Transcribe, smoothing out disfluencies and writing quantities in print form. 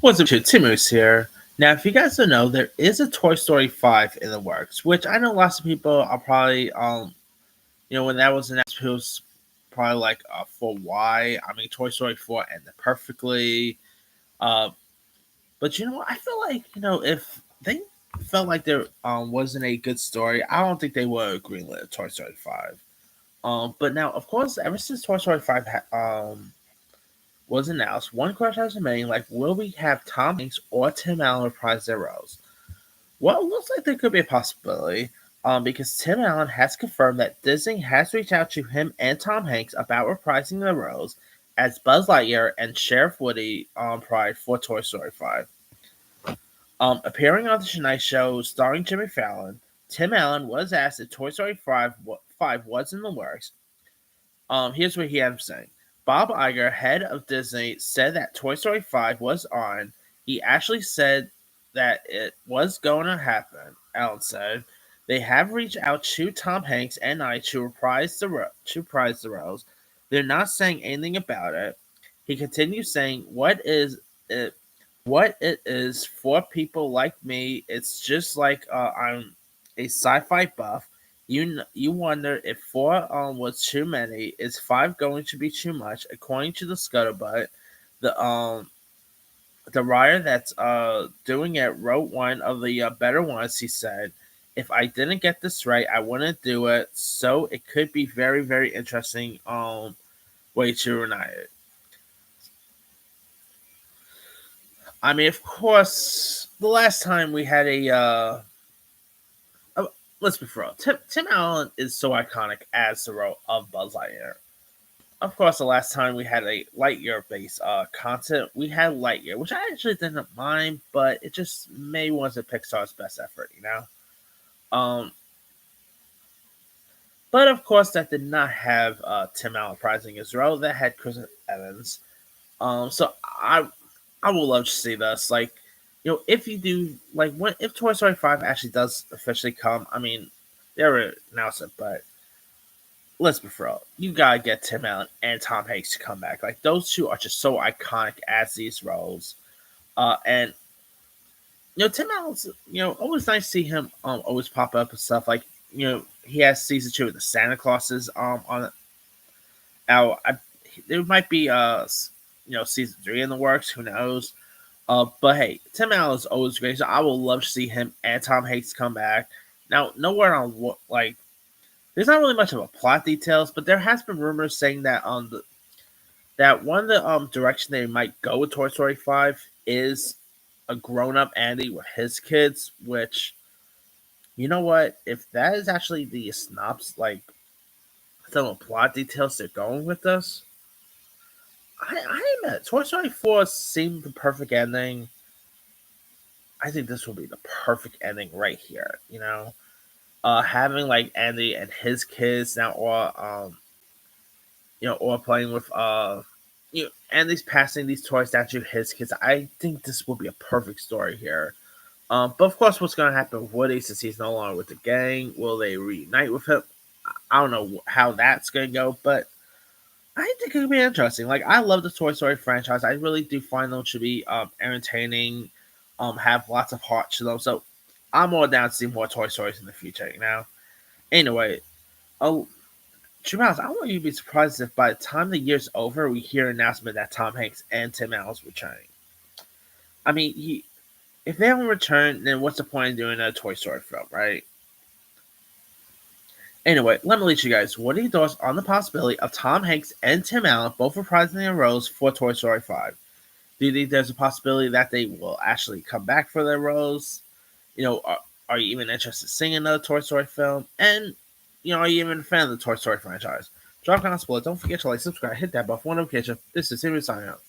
What's up, Tim Moose here. Now, if you guys don't know, there is a Toy Story 5 in the works, which I know lots of people are probably, when that was announced, people was probably like, for why? I mean, Toy Story 4 ended perfectly. Uh, but I feel like, if they felt like there wasn't a good story, I don't think they would greenlit Toy Story 5. But now, of course, ever since Toy Story 5 was announced, one question has remained: like, will we have Tom Hanks or Tim Allen reprise their roles? Well, it looks like there could be a possibility, because Tim Allen has confirmed that Disney has reached out to him and Tom Hanks about reprising their roles as Buzz Lightyear and Sheriff Woody on Pride for Toy Story 5. Appearing on the Tonight Show starring Jimmy Fallon, Tim Allen was asked if Toy Story 5 was in the works. Here's what he had to say. Bob Iger, head of Disney, said that Toy Story 5 was on. He actually said that it was going to happen, Allen said. They have reached out to Tom Hanks and I to reprise the roles. They're not saying anything about it. He continues saying, What it is for people like me, it's just like I'm a sci-fi buff. You wonder if 4 was too many. Is 5 going to be too much? According to the scuttlebutt, the writer that's doing it wrote one of the better ones. He said, "If I didn't get this right, I wouldn't do it. So it could be very very interesting way to unite it." I mean, of course, the last time we had let's be for real. Tim Allen is so iconic as the role of Buzz Lightyear. Of course, the last time we had a Lightyear based content, we had Lightyear, which I actually didn't mind, but it just maybe wasn't Pixar's best effort, Um, but of course, that did not have Tim Allen reprising his role. That had Chris Evans. So I would love to see this. Like, if you do, like, if Toy Story 5 actually does officially come, I mean, they already announced it, but let's be real. You gotta get Tim Allen and Tom Hanks to come back. Like, those two are just so iconic as these roles. And, Tim Allen's, always nice to see him always pop up and stuff. Like, he has season 2 of the Santa Clauses on out. There might be, season 3 in the works. Who knows? But hey, Tim Allen is always great, so I would love to see him and Tom Hanks come back. Now, nowhere on what there's not really much of a plot details, but there has been rumors saying that that one of the direction they might go with Toy Story 5 is a grown up Andy with his kids. Which, you know what? If that is actually the synopsis, like some of the plot details they're going with this, I admit, Toy Story 4 seemed the perfect ending. I think this will be the perfect ending right here, having like Andy and his kids now all all playing with Andy's passing these toys down to his kids. I think this will be a perfect story here. But of course, what's going to happen with Woody since he's no longer with the gang? Will they reunite with him? I don't know how that's going to go, but I think it could be interesting. Like, I love the Toy Story franchise. I really do find them to be entertaining, have lots of heart to them. So I'm more down to see more Toy Stories in the future, Anyway, Jamal, I want you to be surprised if by the time the year's over, we hear an announcement that Tom Hanks and Tim Allen's returning. I mean, if they haven't returned, then what's the point of doing a Toy Story film, right? Anyway, let me lead you guys. What are your thoughts on the possibility of Tom Hanks and Tim Allen both reprising their roles for Toy Story 5? Do you think there's a possibility that they will actually come back for their roles? Are you even interested in seeing another Toy Story film? And, are you even a fan of the Toy Story franchise? Drop comments below. Don't forget to like, subscribe, hit that bell for notification. This is Henry signing out.